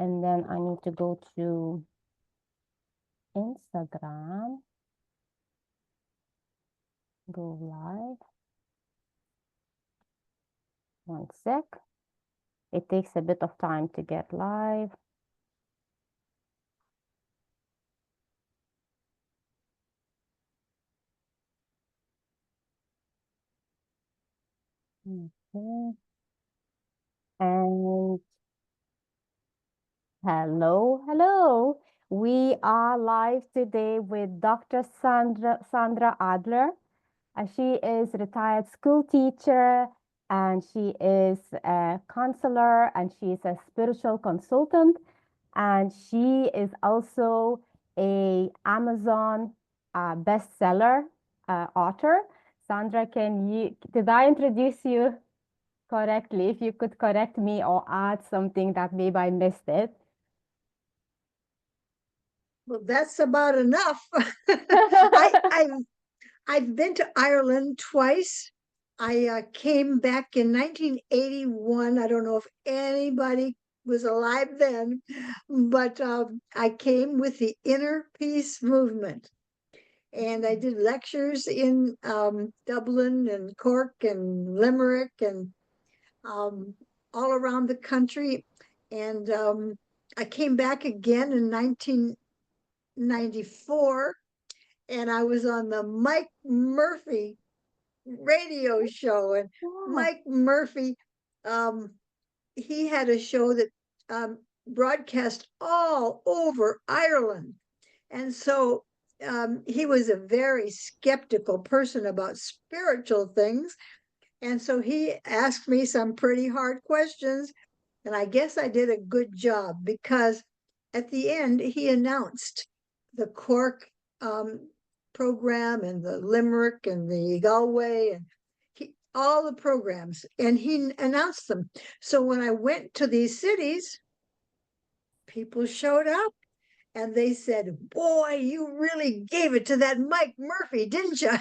And then I need to go to Instagram, go live. One sec. It takes a bit of time to get live. Okay. And hello. We are live today with Dr. Sandra Adler. She is retired school teacher and she is a counselor and she is a spiritual consultant and she is also a Amazon bestseller author. Sandra, did I introduce you correctly? If you could correct me or add something that maybe I missed it. Well, that's about enough. I've been to Ireland twice. I came back in 1981. I don't know if anybody was alive then, but I came with the Inner Peace Movement. And I did lectures in Dublin and Cork and Limerick and all around the country. And I came back again in 1994 and I was on the Mike Murphy radio show. And Yeah. Mike Murphy, he had a show that broadcast all over Ireland. And so he was a very skeptical person about spiritual things. And so he asked me some pretty hard questions. And I guess I did a good job because at the end, he announced the Cork program and the Limerick and the Galway and all the programs. And he announced them. So when I went to these cities, people showed up and they said, "Boy, you really gave it to that Mike Murphy, didn't you?"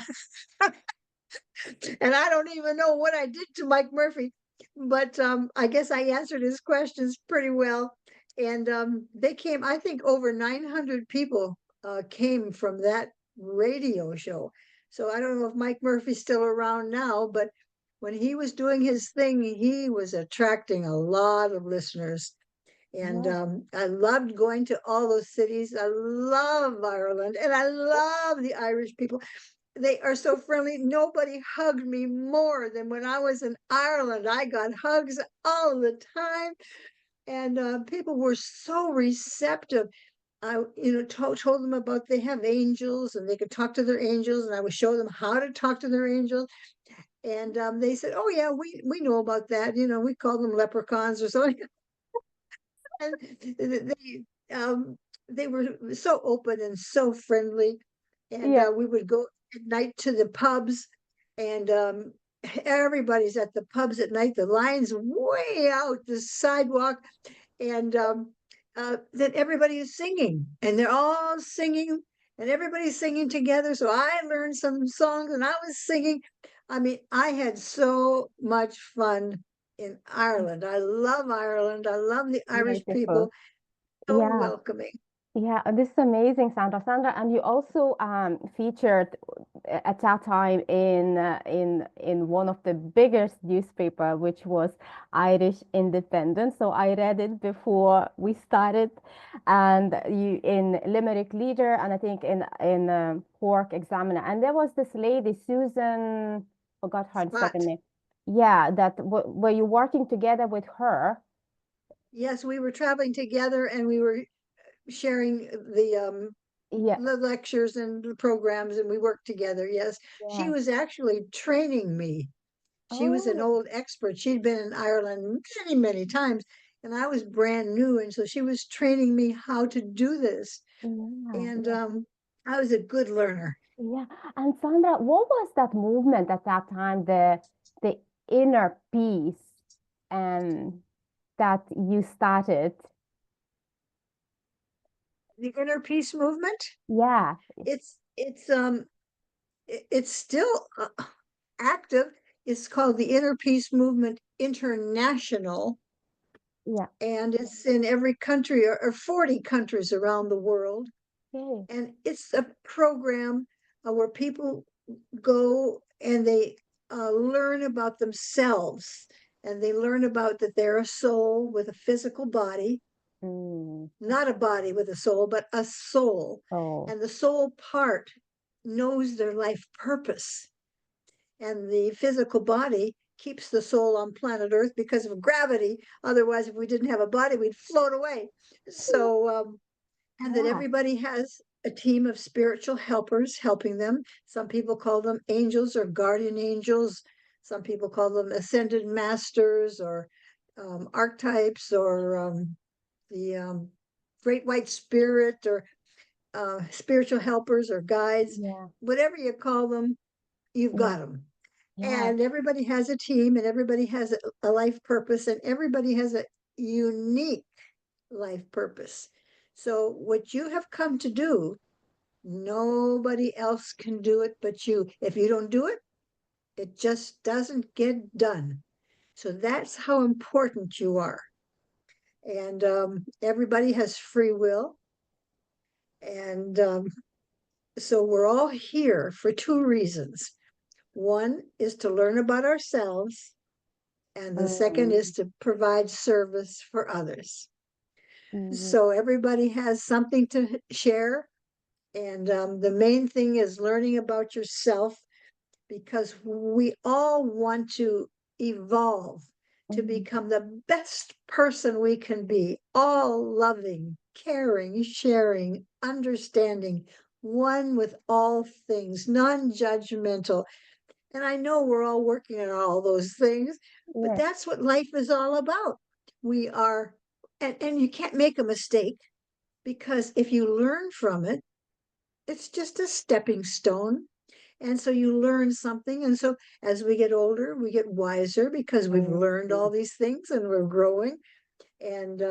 And I don't even know what I did to Mike Murphy, but I guess I answered his questions pretty well. And they came, I think over 900 people came from that radio show. So I don't know if Mike Murphy's still around now, but when he was doing his thing, he was attracting a lot of listeners. And I loved going to all those cities. I love Ireland and I love the Irish people. They are so friendly. Nobody hugged me more than when I was in Ireland. I got hugs all the time, and people were so receptive. I, told them about they have angels and they could talk to their angels, and I would show them how to talk to their angels. And they said, "Oh yeah, we know about that. We call them leprechauns or something." And they were so open and so friendly. And Yeah. we would go at night to the pubs, and everybody's at the pubs at night. The line's way out the sidewalk, and then everybody is singing, and they're all singing, and everybody's singing together. So I learned some songs, and I was singing. I mean, I had so much fun in Ireland. I love Ireland. I love the Irish people. Beautiful. So Yeah. welcoming. Yeah, this is amazing, Sandra. Sandra, and you also featured at that time in one of the biggest newspaper, which was Irish Independent. So I read it before we started, and you in Limerick Leader, and I think in Cork Examiner. And there was this lady, Susan, forgot her second Spot. name. Yeah, that were you working together with her? Yes, we were traveling together and we were sharing Yeah, the lectures and the programs, and we worked together. Yes, she yeah. was actually training me. She was an Oh, old expert. She'd been in Ireland many, many times, and I was brand new. And so she was training me how to do this. yeah, And yeah. I was a good learner. Yeah, and Sandra, what was that movement at that time, the inner peace that you started? The inner peace movement. Yeah. It's still active. It's called the Inner Peace Movement International. Yeah. and it's in every country or 40 countries around the world. Okay. And it's a program where people go and they learn about themselves, and they learn about that they're a soul with a physical body, Mm. not a body with a soul, but a soul. Oh, And the soul part knows their life purpose. And the physical body keeps the soul on planet Earth because of gravity. Otherwise, if we didn't have a body, we'd float away. So, and that yeah. everybody has a team of spiritual helpers helping them. Some people call them angels or guardian angels. Some people call them ascended masters or archetypes or the great white spirit or spiritual helpers or guides. Yeah. Whatever you call them, you've Yeah. got them. Yeah. And everybody has a team, and everybody has a life purpose, and everybody has a unique life purpose. So what you have come to do, nobody else can do it but you. If you don't do it, it just doesn't get done. So that's how important you are. And everybody has free will. And so we're all here for two reasons. One is to learn about ourselves, and the second is Mm. to provide service for others. Mm. So everybody has something to share. And the main thing is learning about yourself, because we all want to evolve to Mm. become the best person we can be, all loving, caring, sharing, understanding, one with all things, non judgmental. And I know we're all working on all those things, but Yeah. that's what life is all about. We are, and you can't make a mistake, because if you learn from it, it's just a stepping stone. And so you learn something. And so as we get older, we get wiser because we've learned all Mm. these things and we're growing. And,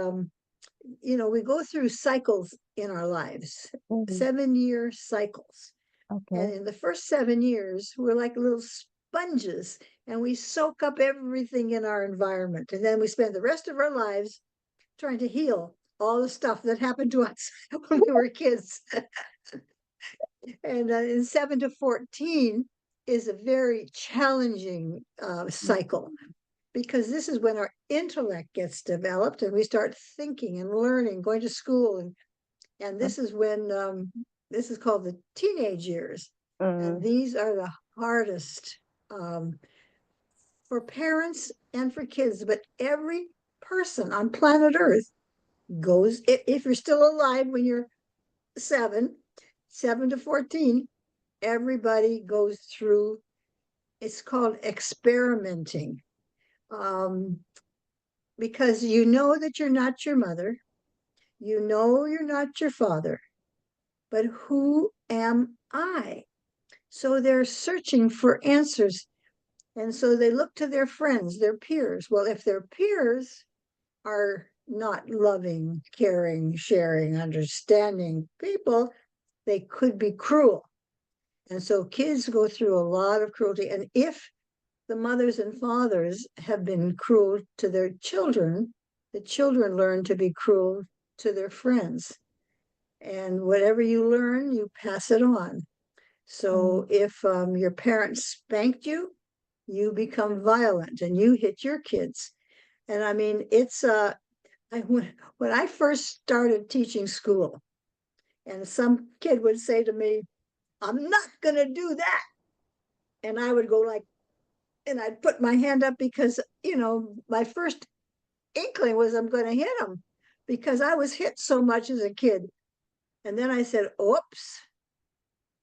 we go through cycles in our lives, Mm. 7-year cycles. And Okay. in the first 7 years, we're like little sponges, and we soak up everything in our environment. And then we spend the rest of our lives trying to heal all the stuff that happened to us when we were kids. And in 7 to 14 is a very challenging cycle, because this is when our intellect gets developed and we start thinking and learning, going to school. And this is when this is called the teenage years. And Mm. these are the hardest um, for parents and for kids. But every person on planet Earth goes, if you're still alive when you're 7, 7 to 14, everybody goes through, it's called experimenting, um, because you know that you're not your mother, you know you're not your father, but who am I? So they're searching for answers. And so they look to their friends, their peers. Well, if their peers are not loving, caring, sharing, understanding people, they could be cruel. And so kids go through a lot of cruelty. And if the mothers and fathers have been cruel to their children, the children learn to be cruel to their friends. And whatever you learn, you pass it on. So Mm. if your parents spanked you, you become violent and you hit your kids. And I mean, it's when I first started teaching school, and some kid would say to me, "I'm not going to do that," and I would go like, and I'd put my hand up, because my first inkling was I'm going to hit him, because I was hit so much as a kid. And then I said, "Oops,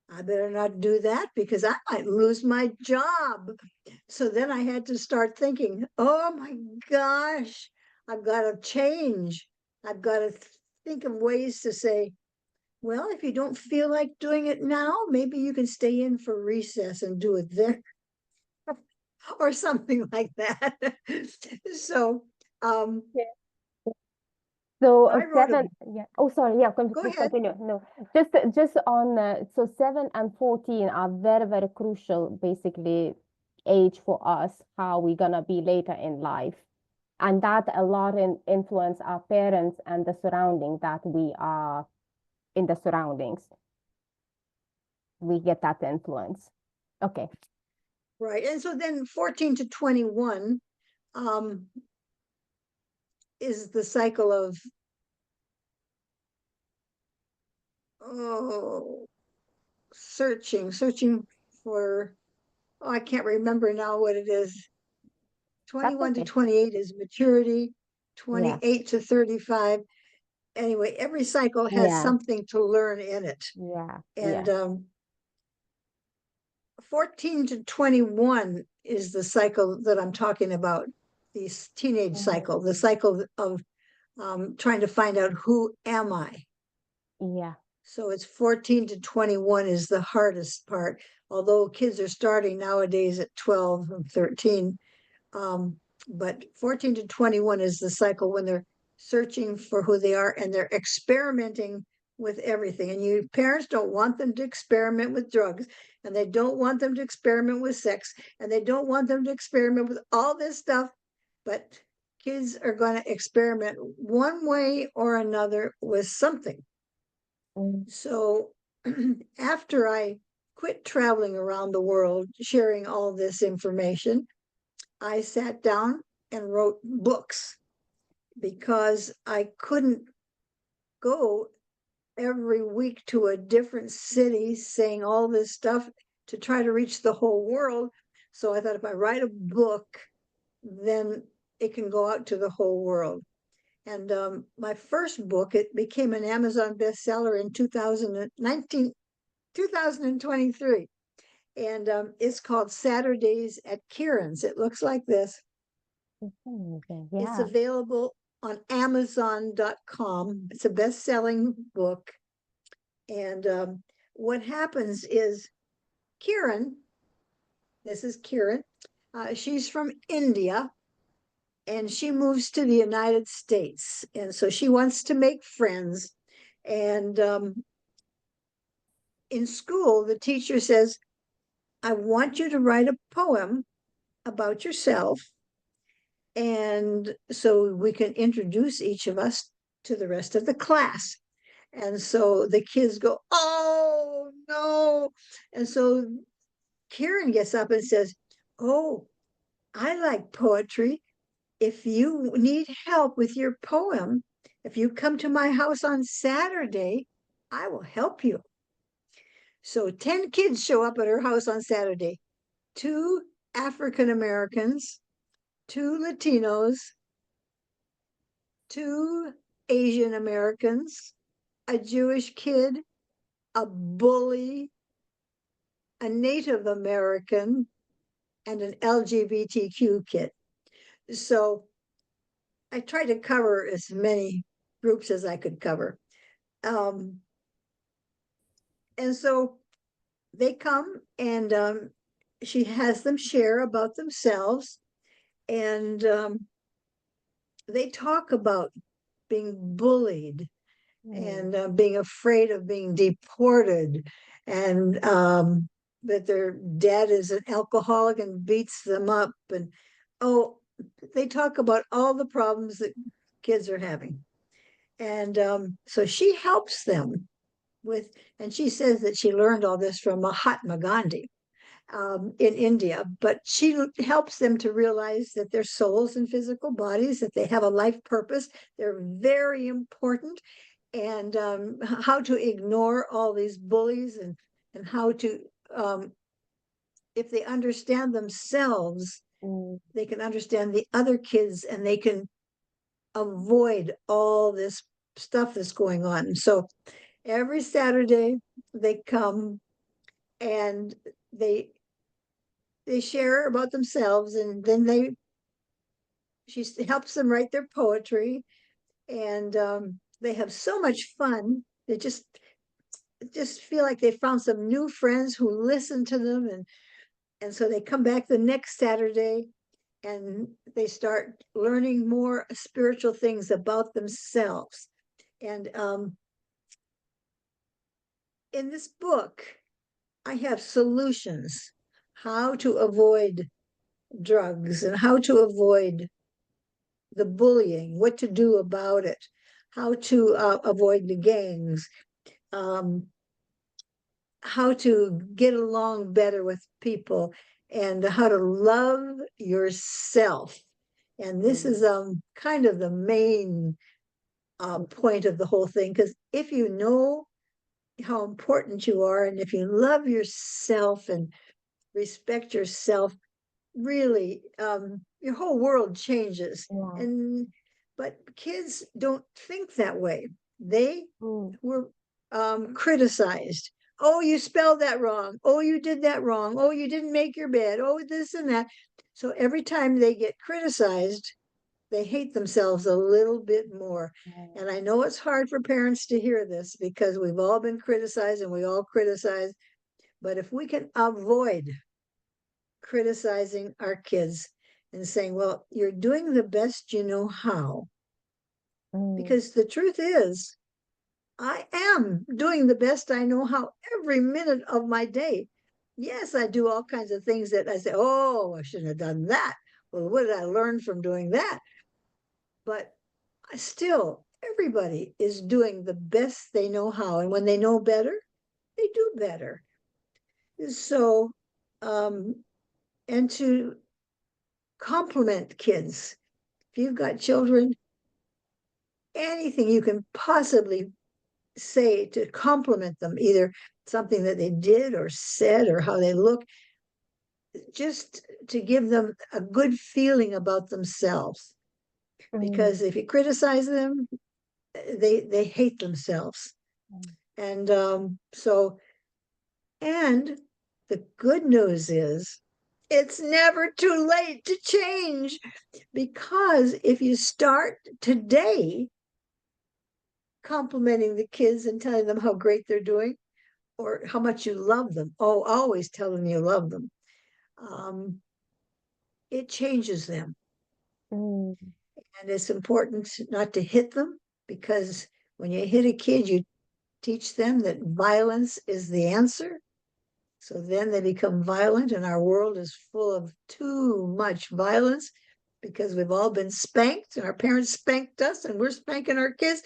I better not do that, because I might lose my job." So then I had to start thinking, oh my gosh, I've got to change. I've got to think of ways to say, well, if you don't feel like doing it now, maybe you can stay in for recess and do it there, or something like that. So Yeah. So I wrote a, seven, yeah. Oh, sorry. Yeah, go please ahead. continue. No, just on so 7 and 14 are very, very crucial, basically, age for us, how we're gonna be later in life. And that a lot influence our parents and the surrounding that we are in the surroundings. We get that influence. Okay. Right. And so then 14 to 21 is the cycle of searching for, I can't remember now what it is. 21 to 28 is maturity, 28 to 35. Anyway, every cycle has something to learn in it. Yeah. And 14 to 21 is the cycle that I'm talking about, the teenage cycle, the cycle of trying to find out who am I. Yeah. So it's 14 to 21 is the hardest part, although kids are starting nowadays at 12 and 13. But 14 to 21 is the cycle when they're searching for who they are and they're experimenting with everything. And you parents don't want them to experiment with drugs, and they don't want them to experiment with sex, and they don't want them to experiment with all this stuff. But kids are going to experiment one way or another with something. So after I quit traveling around the world sharing all this information, I sat down and wrote books because I couldn't go every week to a different city saying all this stuff to try to reach the whole world. So I thought if I write a book, then it can go out to the whole world. And my first book, it became an Amazon bestseller in 2023. And it's called Saturdays at Kieran's. It looks like this. It's available on Amazon.com. It's a best-selling book. And what happens is Kieran, this is Kieran, she's from India, and she moves to the United States. And so she wants to make friends. And in school, the teacher says, I want you to write a poem about yourself. And so we can introduce each of us to the rest of the class. And so the kids go, oh, no. And so Kieran gets up and says, oh, I like poetry. If you need help with your poem, if you come to my house on Saturday, I will help you. So 10 kids show up at her house on Saturday, 2 African Americans, 2 Latinos, 2 Asian Americans, a Jewish kid, a bully, a Native American, and an LGBTQ kid. So I tried to cover as many groups as I could cover. And so they come and she has them share about themselves. And they talk about being bullied and being afraid of being deported, and that their dad is an alcoholic and beats them up. And they talk about all the problems that kids are having. And so she helps them with, and she says that she learned all this from Mahatma Gandhi in India, but she helps them to realize that their souls and physical bodies, that they have a life purpose, they're very important, and how to ignore all these bullies, and how to, if they understand themselves, they can understand the other kids, and they can avoid all this stuff that's going on. So every Saturday they come and they share about themselves, and then she helps them write their poetry, and they have so much fun. They just feel like they found some new friends who listen to them, and so they come back the next Saturday and they start learning more spiritual things about themselves. And in this book, I have solutions how to avoid drugs and how to avoid the bullying, what to do about it, how to avoid the gangs, um, how to get along better with people, and how to love yourself. And this is kind of the main point of the whole thing, because if you know how important you are, and if you love yourself and respect yourself, really, your whole world changes. Yeah. And but kids don't think that way. They were criticized. Oh, you spelled that wrong. Oh, you did that wrong. Oh, you didn't make your bed. Oh, this and that. So every time they get criticized, they hate themselves a little bit more. And I know it's hard for parents to hear this because we've all been criticized and we all criticize. But if we can avoid criticizing our kids and saying, well, you're doing the best you know how. Because the truth is, I am doing the best I know how every minute of my day. Yes, I do all kinds of things that I say, oh, I shouldn't have done that. Well, what did I learn from doing that? But still, everybody is doing the best they know how. And when they know better, they do better. So, and to compliment kids. If you've got children, anything you can possibly say to compliment them, either something that they did or said or how they look, just to give them a good feeling about themselves. Because if you criticize them, they hate themselves. And and the good news is it's never too late to change, because if you start today complimenting the kids and telling them how great they're doing or how much you love them, oh, always tell them you love them, it changes them. And it's important not to hit them, because when you hit a kid, you teach them that violence is the answer. So then they become violent, and our world is full of too much violence because we've all been spanked, and our parents spanked us, and we're spanking our kids.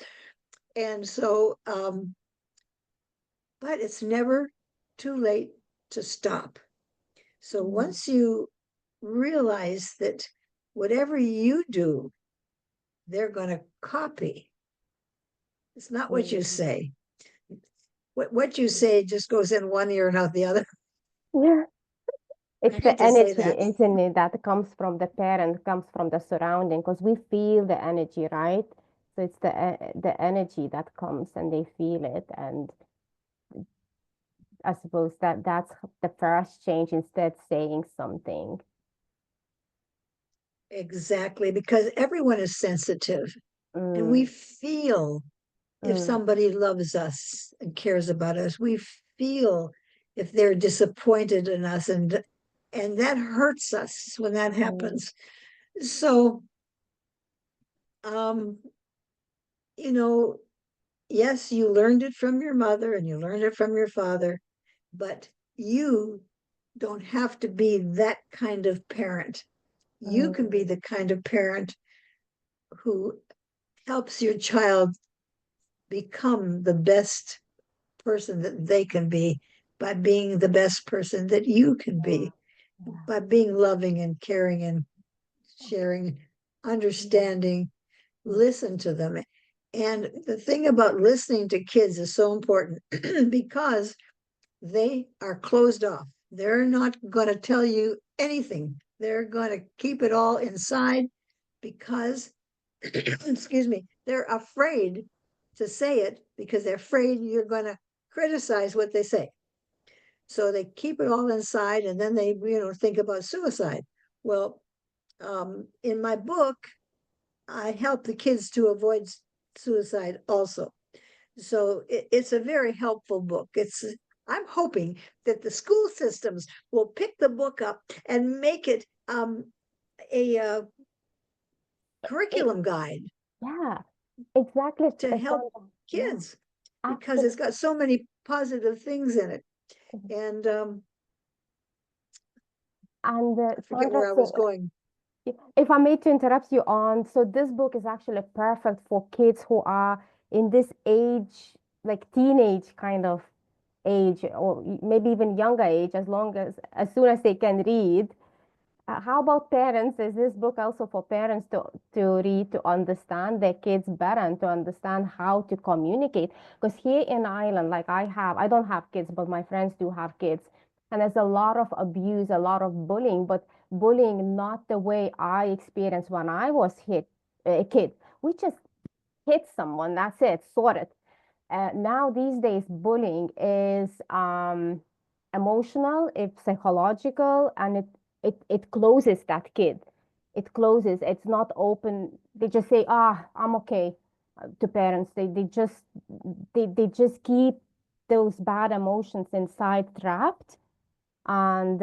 And so, but it's never too late to stop. So once you realize that whatever you do, they're going to copy. It's not what you say. What you say just goes in one ear and out the other. Yeah. I It's hate the to say energy, that. isn't it, that comes from the parent, comes from the surrounding, because we feel the energy, right? So it's the energy that comes and they feel it. And I suppose that's the first change, instead saying something. Exactly, because everyone is sensitive and we Mm, feel if mm, somebody loves us and cares about us. We feel if they're disappointed in us, and that hurts us when that mm, happens. So, um, you know, yes, you learned it from your mother and you learned it from your father, but you don't have to be that kind of parent. You can be mm, the kind of parent who helps your child become the best person that they can be by being the best person that you can yeah, be, yeah, by being loving and caring and sharing, yeah, understanding, yeah. listen to them. And the thing about listening to kids is so important because they are closed off. They're not going to tell you anything. They're going to keep it all inside because, excuse me, they're afraid to say it because they're afraid you're going to criticize what they say. So they keep it all inside, and then they, think about suicide. Well, in my book, I help the kids to avoid suicide also. So it's a very helpful book. I'm hoping that the school systems will pick the book up and make it a It, curriculum guide yeah, exactly. to help Sandra. Yeah, kids, because it's absolutely. got so many positive things in it. And And I forget Sandra, where I was going. If I may to interrupt you on, so this book is actually perfect for kids who are in this age, like teenage kind of age, or maybe even younger age, as soon as they can read. How about parents? Is this book also for parents to read, to understand their kids better and to understand how to communicate? Because here in Ireland, like I don't have kids, but my friends do have kids. And there's a lot of abuse, a lot of bullying, but bullying not the way I experienced when I was a kid. We just hit someone, that's it, sorted. Now these days, bullying is emotional, it's psychological, and it closes that kid. It closes. It's not open. They just say, "Ah, I'm okay," to parents. They just keep those bad emotions inside trapped, and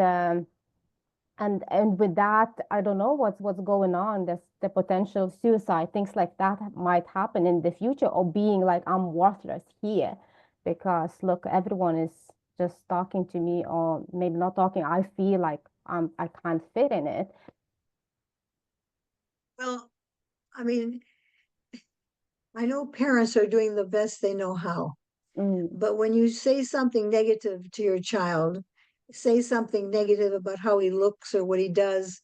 and with that, I don't know what's going on. There's the potential suicide, things like that might happen in the future, or being like, I'm worthless here because look, everyone is just talking to me, or maybe not talking. I feel like I can't fit in it. Well, I mean, I know parents are doing the best they know how, Mm, but when you say something negative to your child, say something negative about how he looks or what he does,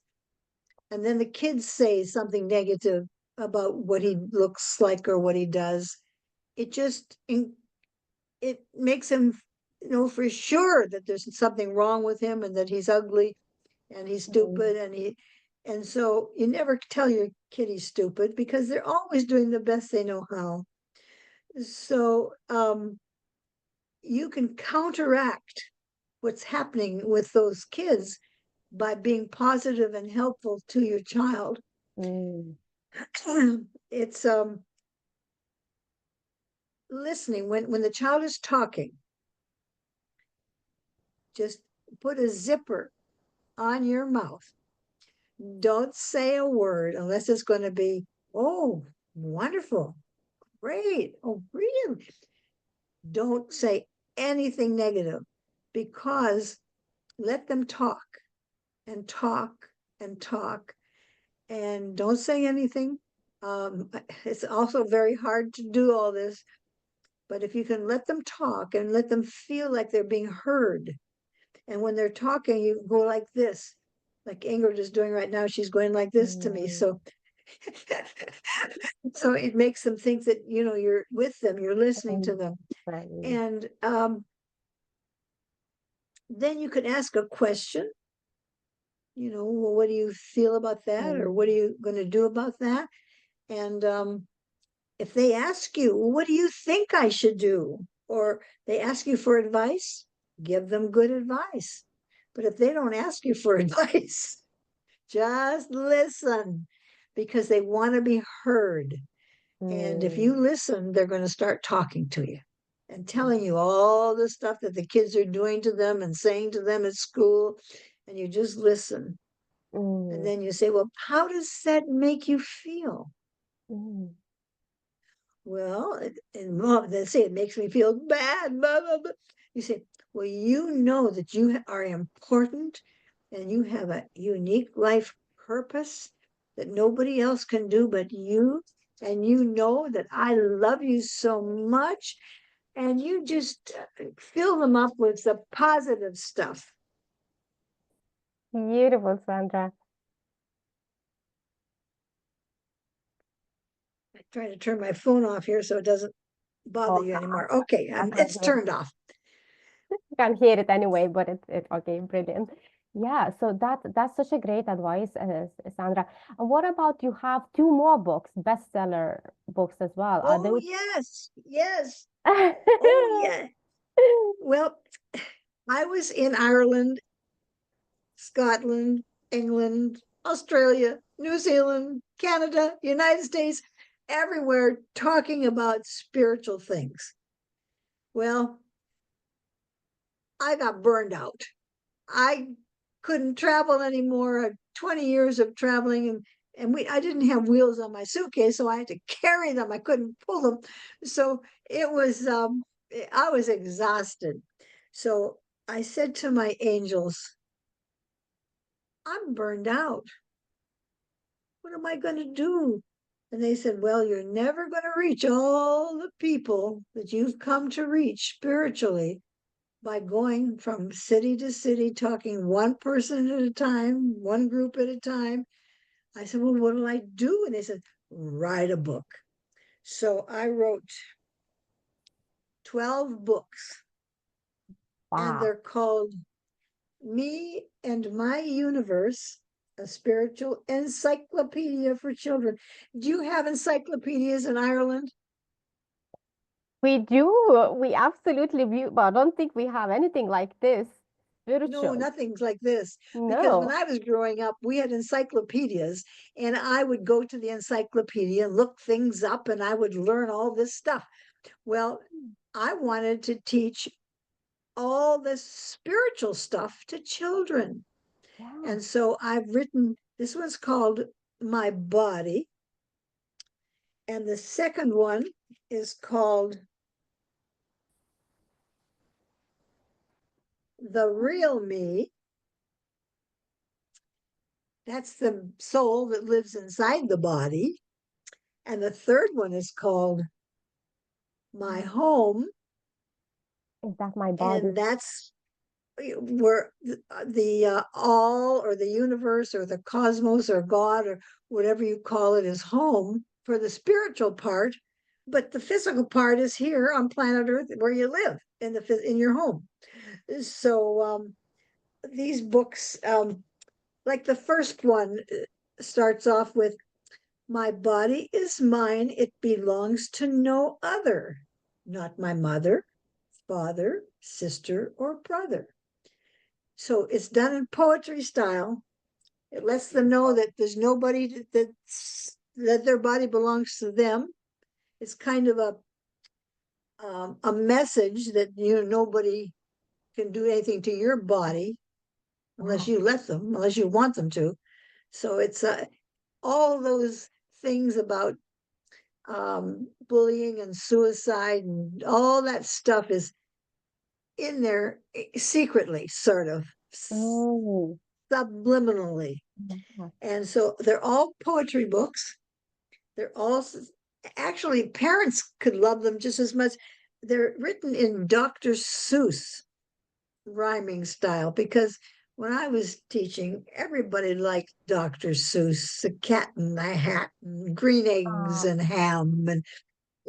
and then the kids say something negative about what he looks like or what he does, it just it makes him know for sure that there's something wrong with him and that he's ugly and he's mm, stupid and so you never tell your kid he's stupid because they're always doing the best they know how. So you can counteract what's happening with those kids by being positive and helpful to your child. mm, It's listening when the child is talking, just put a zipper on your mouth. Don't say a word unless it's going to be, oh, wonderful, great, oh, really. Don't say anything negative because let them talk and talk and talk and don't say anything. It's also very hard to do all this, but if you can let them talk and let them feel like they're being heard, and when they're talking, you go like this, like Ingrid is doing right now. She's going like this to me. mm, So it makes them think that you're with them, you're listening to mm. them, Right. and then you can ask a question. Well, what do you feel about that, or what are Mm, you going to do about that? And if they ask you, well, what do you think I should do, or they ask you for advice, give them good advice. But if they don't ask you for advice, just listen because they want to be heard. And if you mm, listen, they're going to start talking to you and telling you all the stuff that the kids are doing to them and saying to them at school. And you just listen. And mm, then you say, well, how does that make you feel? mm, Well, and mom, they say it makes me feel bad. Blah, blah, blah. You say, well, you know that you are important and you have a unique life purpose that nobody else can do but you. And you know that I love you so much. And you just fill them up with the positive stuff. beautiful, Sandra. I try to turn my phone off here so it doesn't bother Oh, you anymore. Okay, that's it's okay. turned off. Can't hear it anyway, but it's okay, brilliant. Yeah, so that's such a great advice, Sandra. And what about you have two more books, bestseller books as well? Are Oh, those? yes, yes. Oh, yeah. Well, I was in Ireland, Scotland, England, Australia, New Zealand, Canada, United States, everywhere talking about spiritual things. Well, I got burned out. I couldn't travel anymore. 20 years of traveling and I didn't have wheels on my suitcase, so I had to carry them. I couldn't pull them. So it was I was exhausted. So I said to my angels, I'm burned out. what am I going to do? And they said, well, you're never going to reach all the people that you've come to reach spiritually by going from city to city, talking one person at a time, one group at a time. I said, well, what do I do? And they said, write a book. So I wrote 12 books, and Wow. they're called Me and My Universe, a spiritual encyclopedia for children. Do you have encyclopedias in Ireland? We do. We absolutely do. But I don't think we have anything like this. No, Spiritual. nothing's like this. Because when No. I was growing up, we had encyclopedias, and I would go to the encyclopedia and look things up, and I would learn all this stuff. Well, I wanted to teach all this spiritual stuff to children. Yeah. And so I've written, this one's called My Body, and the second one is called The Real Me. That's the soul that lives inside the body. And the third one is called My Home, Is that my body? and that's where the all or the universe or the cosmos or God or whatever you call it is home for the spiritual part, but the physical part is here on planet Earth where you live in your home. So these books, like the first one, starts off with, my body is mine, it belongs to no other, not my mother, father, sister, or brother. So it's done in poetry style. It lets them know that there's nobody that their body belongs to them. It's kind of a message that nobody can do anything to your body unless Wow. you let them, unless you want them to. So it's all those things about bullying and suicide and all that stuff is in there secretly, sort of Oh. subliminally. Yeah. And so they're all poetry books. They're all actually parents could love them just as much. They're written in Dr. Seuss rhyming style because when I was teaching, everybody liked Dr. Seuss, The Cat in the Hat, and Green Eggs Oh, and Ham. And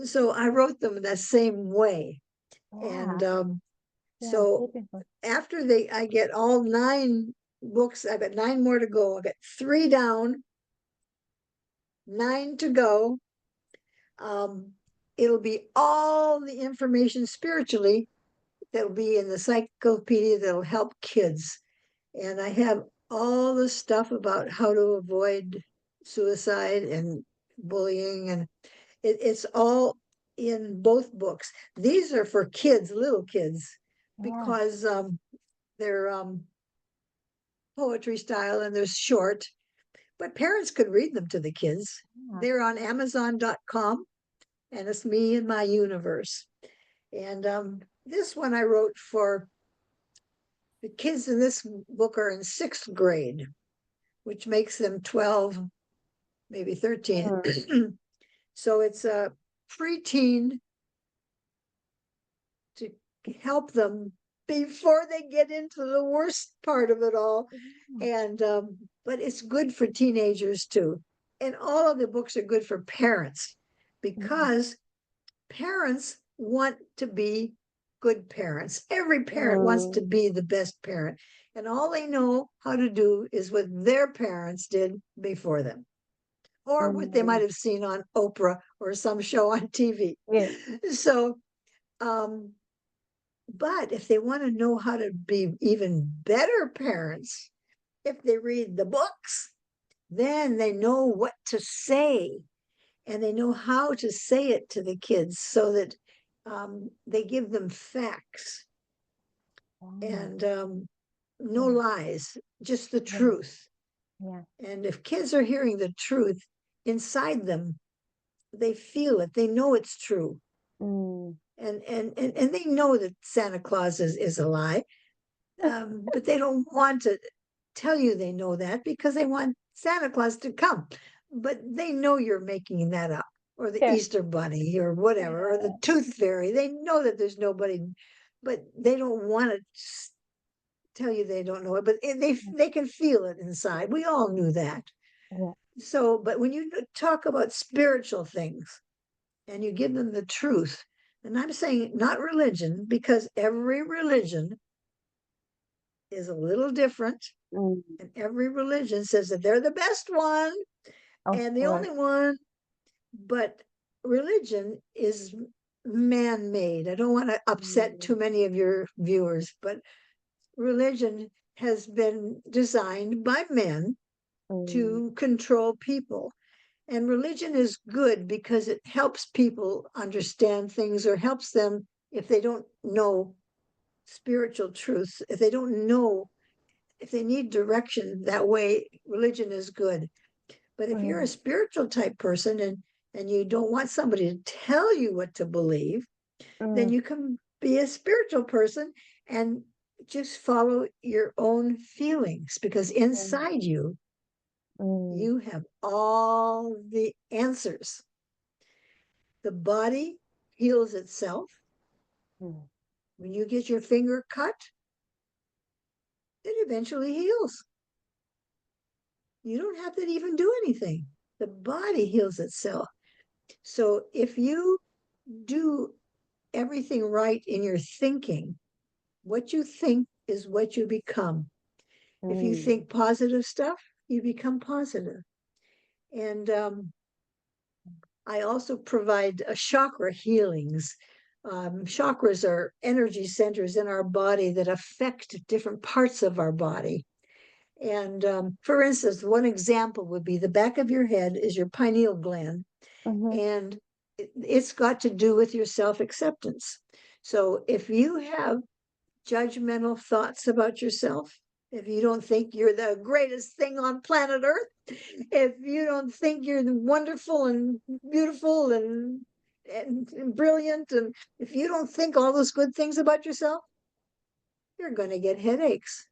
so I wrote them in that same way. yeah. And Yeah. so Beautiful. after I get all 9 books, I've got 9 more to go. I got 3 down, 9 to go. Um, it'll be all the information spiritually that'll be in the encyclopedia that'll help kids. And I have all the stuff about how to avoid suicide and bullying, and it's all in both books. These are for kids, little kids, Yeah. because they're poetry style and they're short, but parents could read them to the kids. Yeah. They're on Amazon.com, and it's Me and My Universe. And this one I wrote for the kids in this book are in 6th grade, which makes them 12, maybe 13. Mm. So it's a preteen to help them before they get into the worst part of it all. And but it's good for teenagers too. And all of the books are good for parents Yeah. because parents want to be good parents. Every parent wants to Mm. be the best parent. And all they know how to do is what their parents did before them, or what they might Mm. have seen on Oprah or some show on TV. Yeah. So, um, but if they want to know how to be even better parents, if they read the books, then they know what to say and they know how to say it to the kids so that they give them facts Wow. and no Yeah. lies, just the Yeah. truth. Yeah. And if kids are hearing the truth inside them, they feel it, they know it's true. Mm. And they know that Santa Claus is a lie, but they don't want to tell you they know that because they want Santa Claus to come. but they know you're making that up, or the Sure. Easter Bunny, or whatever, or the Yeah. Tooth Fairy. They know that there's nobody, but they don't want to tell you they don't know it, but they can feel it inside. We all knew that. Yeah. So, but when you talk about spiritual things and you give them the truth, and I'm saying not religion, because every religion is a little different, Mm. and every religion says that they're the best one Of and the course. only one, but religion is man-made. I don't want to upset Mm. too many of your viewers, but religion has been designed by men Mm. to control people. And religion is good because it helps people understand things, or helps them if they don't know spiritual truths, if they don't know, if they need direction. That way, religion is good. But if you're a Mm. spiritual type person, and you don't want somebody to tell you what to believe, then Mm. you can be a spiritual person and just follow your own feelings, because Mm. inside you, Mm. you have all the answers. The body heals itself. Mm. When you get your finger cut, it eventually heals. You don't have to even do anything. The body heals itself. So if you do everything right in your thinking, what you think is what you become. If you Mm. think positive stuff, you become positive. And I also provide chakra healings. Chakras are energy centers in our body that affect different parts of our body. And for instance, one example would be the back of your head is your pineal gland, Mhm. and it's got to do with your self acceptance. So if you have judgmental thoughts about yourself, if you don't think you're the greatest thing on planet Earth, if you don't think you're wonderful and beautiful and brilliant, and if you don't think all those good things about yourself, you're going to get headaches.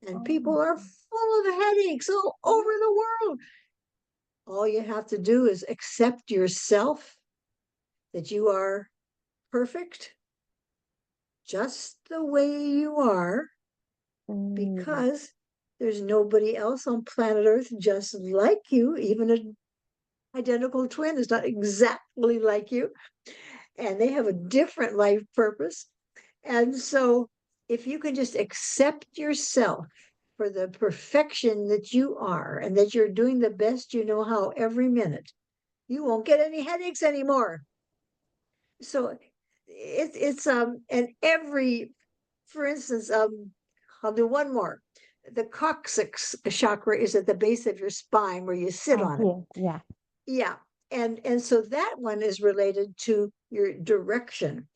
And Oh. people are full of headaches all over the world. All you have to do is accept yourself, that you are perfect just the way you are, Mm. because there's nobody else on planet Earth just like you. Even an identical twin is not exactly like you, and they have a different life purpose. And so, if you can just accept yourself for the perfection that you are, and that you're doing the best you know how every minute, you won't get any headaches anymore. So it's and every, for instance, I'll do one more. The coccyx chakra is at the base of your spine where you sit on it. Here. Yeah. Yeah. And so that one is related to your direction,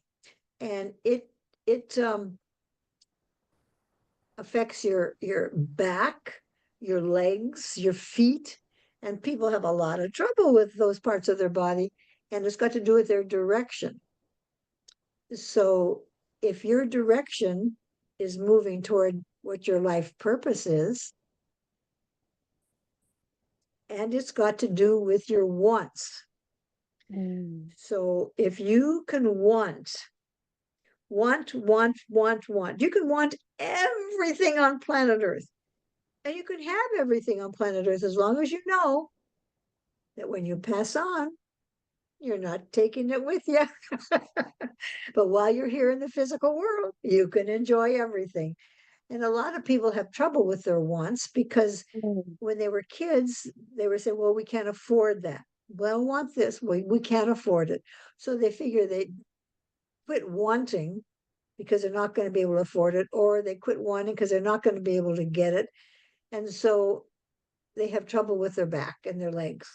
and it affects your back, your legs, your feet, and people have a lot of trouble with those parts of their body, and it's got to do with their direction. So if your direction is moving toward what your life purpose is, and it's got to do with your wants. Mm. So if you can want, you can want everything on planet Earth, and you can have everything on planet Earth, as long as you know that when you pass on, you're not taking it with you. But while you're here in the physical world, you can enjoy everything. And a lot of people have trouble with their wants, because Mm. when they were kids, they were saying, well, we can't afford that. Well, I want this. We can't afford it. So they figure they quit wanting because they're not going to be able to afford it, or they quit wanting because they're not going to be able to get it. And so they have trouble with their back and their legs.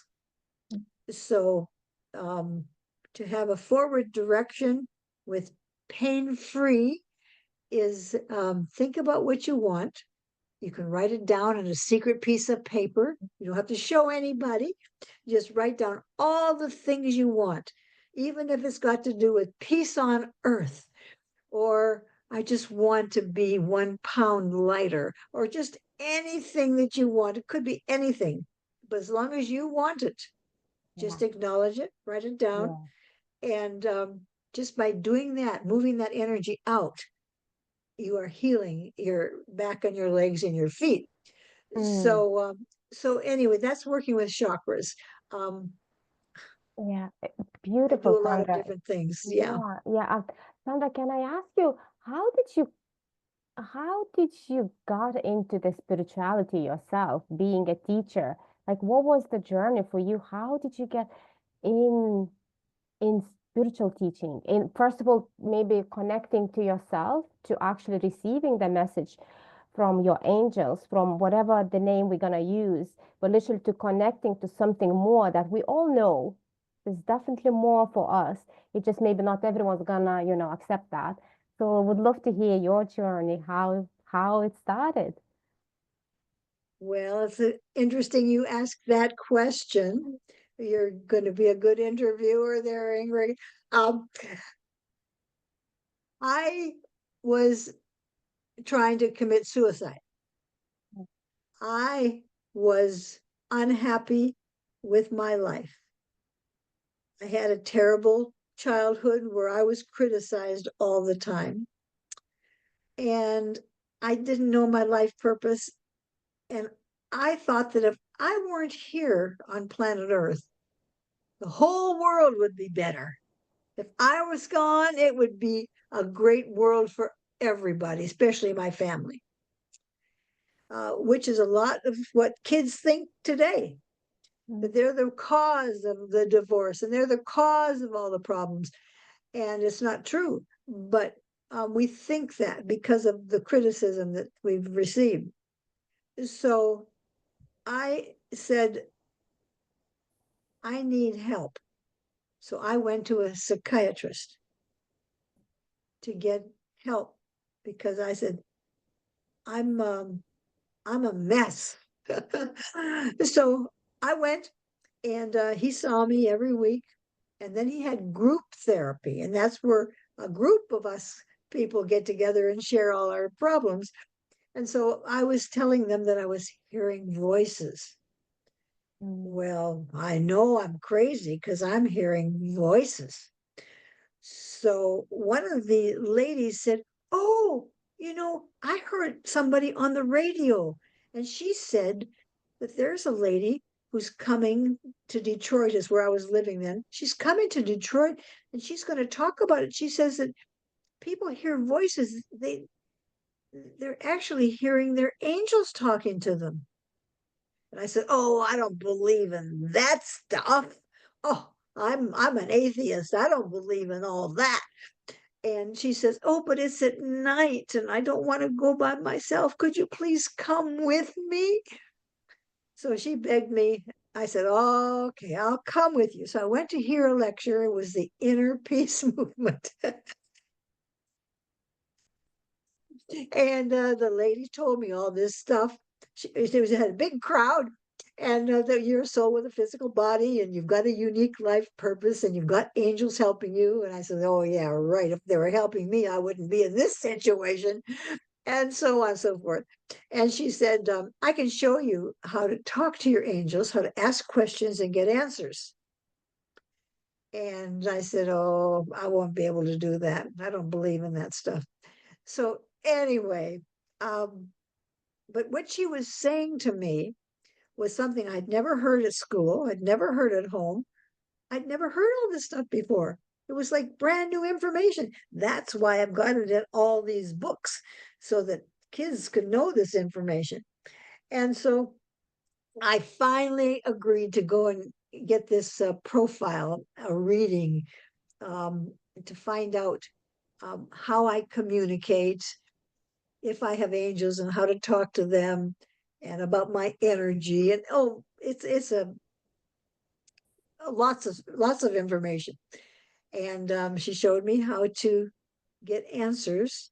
So um, to have a forward direction with pain free is, think about what you want. You can write it down on a secret piece of paper. You don't have to show anybody. Just write down all the things you want, even if it's got to do with peace on earth, or I just want to be 1 pound lighter, or just anything that you want. It could be anything. but as long as you want it, Yeah. just acknowledge it, write it down, Yeah. and just by doing that, moving that energy out, you are healing your back and your legs and your feet. Mm. So anyway, that's working with chakras. Um, Yeah. I Beautiful, do a lot of Sandra. different things. Yeah. Yeah. Yeah. Sandra, can I ask you, how did you got into the spirituality yourself, being a teacher? Like, what was the journey for you? How did you get in in spiritual teaching? In first of all, maybe connecting to yourself, to actually receiving the message from your angels, from whatever the name we're gonna use, but literally to connecting to something more that we all know is definitely more for us. It just maybe not everyone's gonna, accept that. So I would love to hear your journey, how it started. Well, it's interesting you ask that question. You're going to be a good interviewer there, Ingrid. Um, I was trying to commit suicide. I was unhappy with my life. I had a terrible childhood where I was criticized all the time. And I didn't know my life purpose. And I thought that if I weren't here on planet Earth, the whole world would be better. If I was gone, it would be a great world for everybody, especially my family, which is a lot of what kids think today, that they're the cause of the divorce and they're the cause of all the problems. And it's not true. But we think that because of the criticism that we've received. So I said, I need help. So I went to a psychiatrist to get help because I said, I'm um, I'm a mess. So I went and he saw me every week. And then he had group therapy. And that's where a group of us people get together and share all our problems. And so I was telling them that I was hearing voices. Mm. Well, I know I'm crazy because I'm hearing voices. So one of the ladies said, "Oh, I heard somebody on the radio, and she said that there's a lady who's coming to Detroit, is where I was living then. She's coming to Detroit and she's going to talk about it. She says that people hear voices, they're actually hearing their angels talking to them." And I said, "Oh, I don't believe in that stuff. Oh, I'm an atheist. I don't believe in all that." And she says, "Oh, but it's at night and I don't want to go by myself. Could you please come with me?" So she begged me. I said, "Oh, okay, I'll come with you." So I went to hear a lecture. It was the inner peace movement. And the lady told me all this stuff. She had a big crowd, and that you're a soul with a physical body, and you've got a unique life purpose, and you've got angels helping you. And I said, "Oh yeah, right. If they were helping me, I wouldn't be in this situation," and so on and so forth. And she said, "I can show you how to talk to your angels, how to ask questions and get answers." And I said, "Oh, I won't be able to do that. I don't believe in that stuff." So anyway, um, but what she was saying to me was something I'd never heard at school. I'd never heard at home. I'd never heard all this stuff before. It was like brand new information. That's why I've got it in all these books so that kids could know this information. And so I finally agreed to go and get this profile, a reading, to find out how I communicate, if I have angels and how to talk to them, and about my energy. And oh, it's a lots of information. And she showed me how to get answers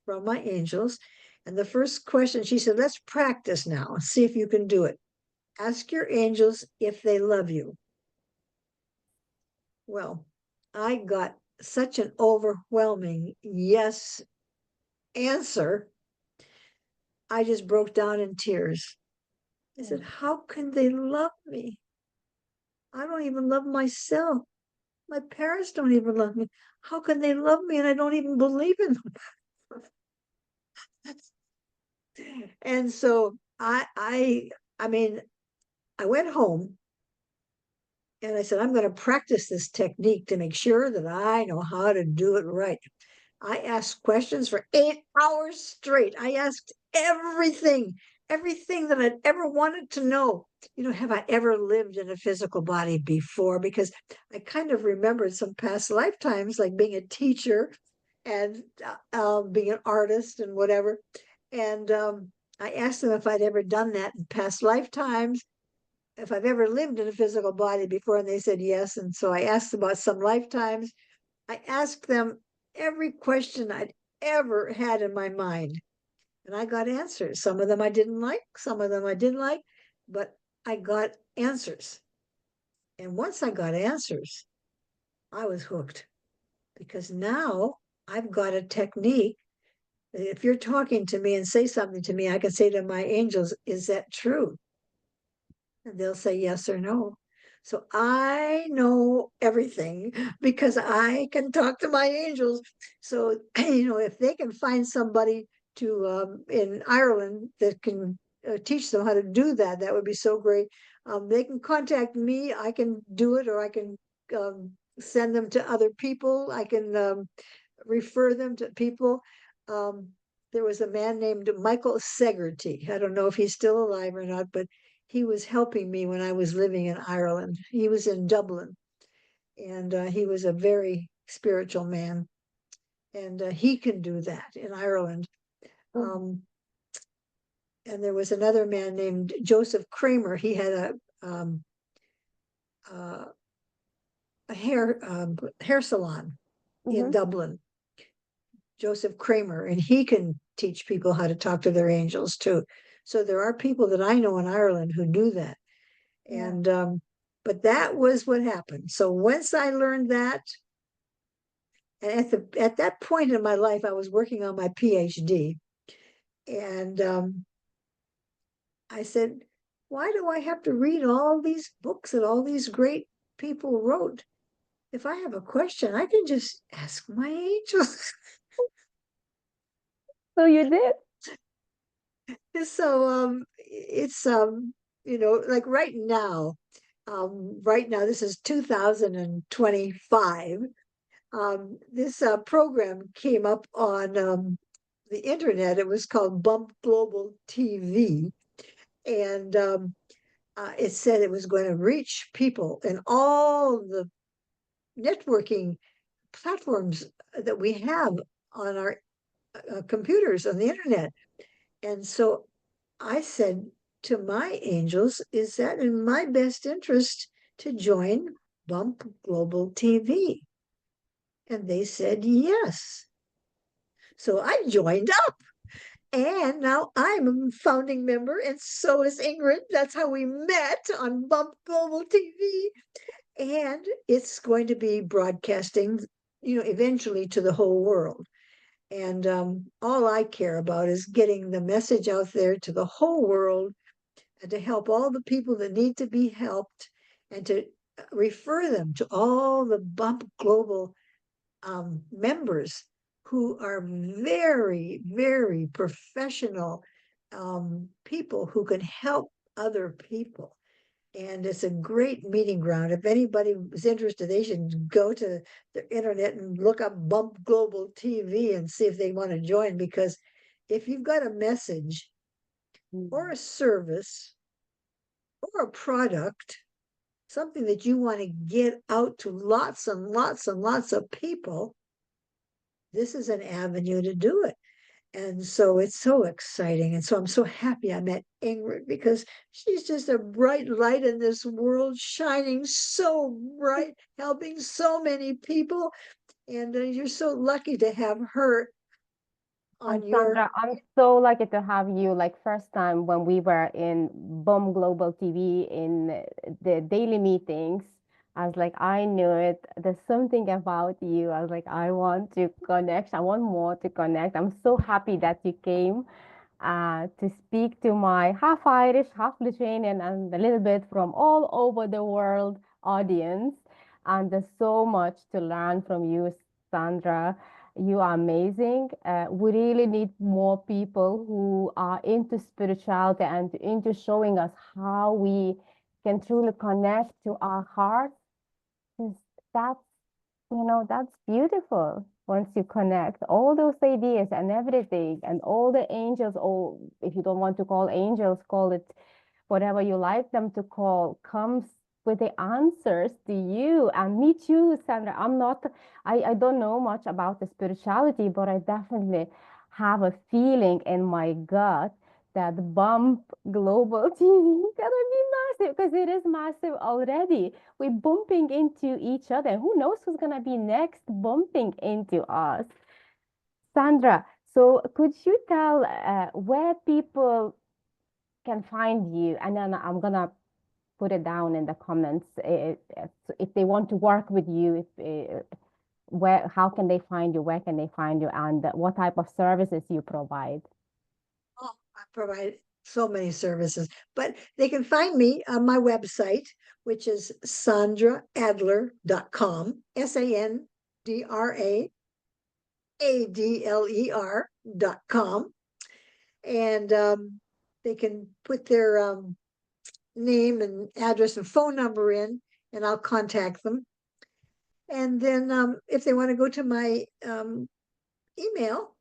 from my angels. And the first question, she said, "Let's practice now. See if you can do it. Ask your angels if they love you." Well, I got such an overwhelming yes answer. I just broke down in tears. I said, how can they love me? I don't even love myself. My parents don't even love me. How can they love me and I don't even believe in them? And so I mean, I went home and I said, I'm going to practice this technique to make sure that I know how to do it right. I asked questions for 8 hours straight. I asked everything that I'd ever wanted to know. Have I ever lived in a physical body before? Because I kind of remembered some past lifetimes, like being a teacher and being an artist and whatever. And I asked them if I'd ever done that in past lifetimes, if I've ever lived in a physical body before, and they said yes. And so I asked about some lifetimes. I asked them every question I'd ever had in my mind, and I got answers. Some of them I didn't like, some of them I did like, but I got answers. And once I got answers, I was hooked because now I've got a technique. If you're talking to me and say something to me, I can say to my angels, is that true? And they'll say yes or no. So I know everything because I can talk to my angels. So, if they can find somebody to in Ireland that can teach them how to do that, that would be so great. They can contact me. I can do it, or I can send them to other people. I can refer them to people. Um, there was a man named Michael Segerty. I don't know if he's still alive or not, but he was helping me when I was living in Ireland. He was in Dublin, and he was a very spiritual man, and he can do that in Ireland. Mhm. And there was another man named Joseph Kramer. He had um, uh, a hair salon in Mhm. Dublin, Joseph Kramer, and he can teach people how to talk to their angels too. So there are people that I know in Ireland who do that. Yeah. And but that was what happened. So once I learned that, and at that point in my life, I was working on my PhD, and I said, "Why do I have to read all these books that all these great people wrote? If I have a question, I can just ask my angels." So you did? So it's like right now this is 2025. This program came up on the internet. It was called Bump Global TV, and it said it was going to reach people in all the networking platforms that we have on our computers on the internet. And so I said to my angels, is that in my best interest to join Bump Global TV? And they said yes. So I joined up. And now I'm a founding member, and so is Ingrid. That's how we met on Bump Global TV. And it's going to be broadcasting, eventually to the whole world. And all I care about is getting the message out there to the whole world and to help all the people that need to be helped and to refer them to all the Bump Global members who are very, very professional people who can help other people. And it's a great meeting ground. If anybody is interested, they should go to the internet and look up Bump Global TV and see if they want to join. Because if you've got a message or Mm. a service or a product, something that you want to get out to lots and lots and lots of people, this is an avenue to do it. And so it's so exciting. And so I'm so happy I met Ingrid because she's just a bright light in this world, shining so bright, helping so many people. And you're so lucky to have her on And your. Sandra, I'm so lucky to have you. Like first time when we were in BOM Global TV in the daily meetings, I was like, I knew it. There's something about you. I was like, I want to connect. I want more to connect. I'm so happy that you came. to speak to my half Irish, half Lithuanian, and a little bit from all over the world audience. And there's so much to learn from you, Sandra. You are amazing. We really need more people who are into spirituality and into showing us how we can truly connect to our hearts. 'Cause that's, that's beautiful. Once you connect all those ideas and everything and all the angels, or if you don't want to call angels, call it whatever you like them to call, comes with the answers to you. And me too, Sandra. I don't know much about the spirituality, but I definitely have a feeling in my gut that bump global TV is gonna be massive because it is massive already. We're bumping into each other. Who knows who's gonna be next bumping into us? Sandra, so could you tell where people can find you? And then I'm gonna put it down in the comments if they want to work with you. How can they find you? Where can they find you? And what type of services you provide? Oh, I provide so many services, but they can find me on my website, which is sandraadler.com, SandraAdler.com. And they can put their name and address and phone number in, and I'll contact them. And then if they want to go to my email,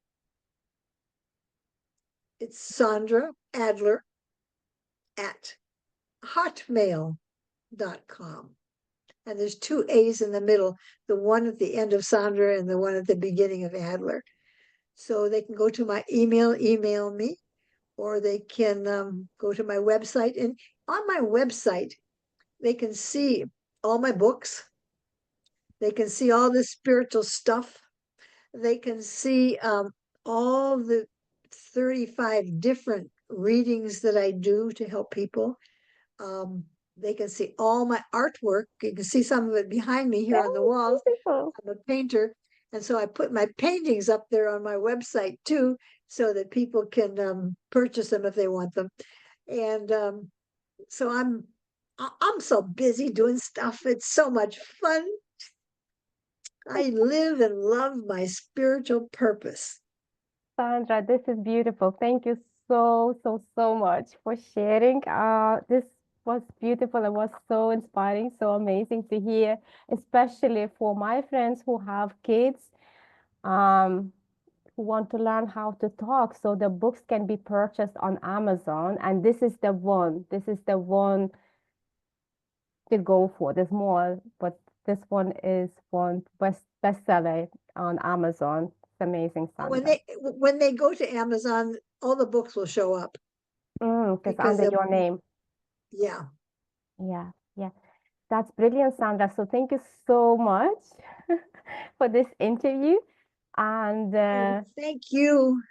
it's Sandra Adler at hotmail.com. And there's two A's in the middle, the one at the end of Sandra and the one at the beginning of Adler. So they can go to my email me, or they can go to my website. And on my website, they can see all my books. They can see all the spiritual stuff. They can see all the 35 different readings that I do to help people. They can see all my artwork. You can see some of it behind me here on the walls. Beautiful. I'm a painter. And so I put my paintings up there on my website too, so that people can purchase them if they want them. And so I'm so busy doing stuff. It's so much fun. I live and love my spiritual purpose. Sandra, this is beautiful. Thank you so, so, so much for sharing. This was beautiful. It was so inspiring, so amazing to hear, especially for my friends who have kids, who want to learn how to talk. So the books can be purchased on Amazon, and this is the one. This is the one to go for. There's more, but this one is one bestseller on Amazon. It's amazing, Sandra. When they go to Amazon, all the books will show up It's because under your name. yeah. Yeah, yeah. That's brilliant, Sandra. So thank you so much for this interview. And Thank you.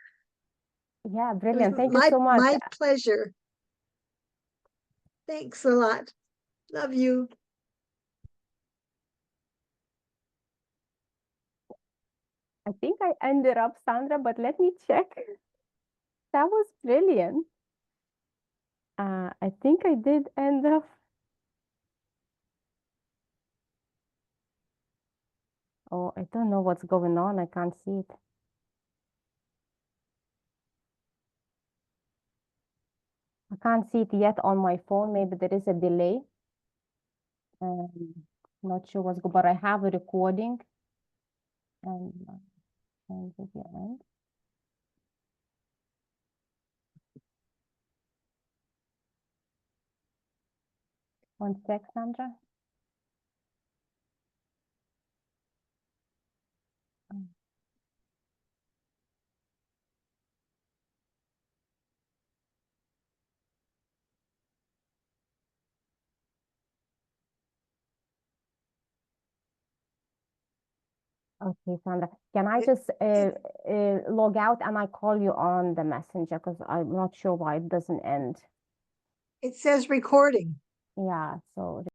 yeah, It was brilliant. Thank you so much. my pleasure. Thanks a lot. Love you. I think I ended up, Sandra, but let me check. That was brilliant. I think I did end up. Oh, I don't know what's going on. I can't see it. I can't see it yet on my phone. Maybe there is a delay. Not sure what's going, but I have a recording and video end. One sec, Sandra. Okay, Sandra. Can I It, just it, log out and I call you on the messenger because I'm not sure why it doesn't end. it says recording. Yeah, so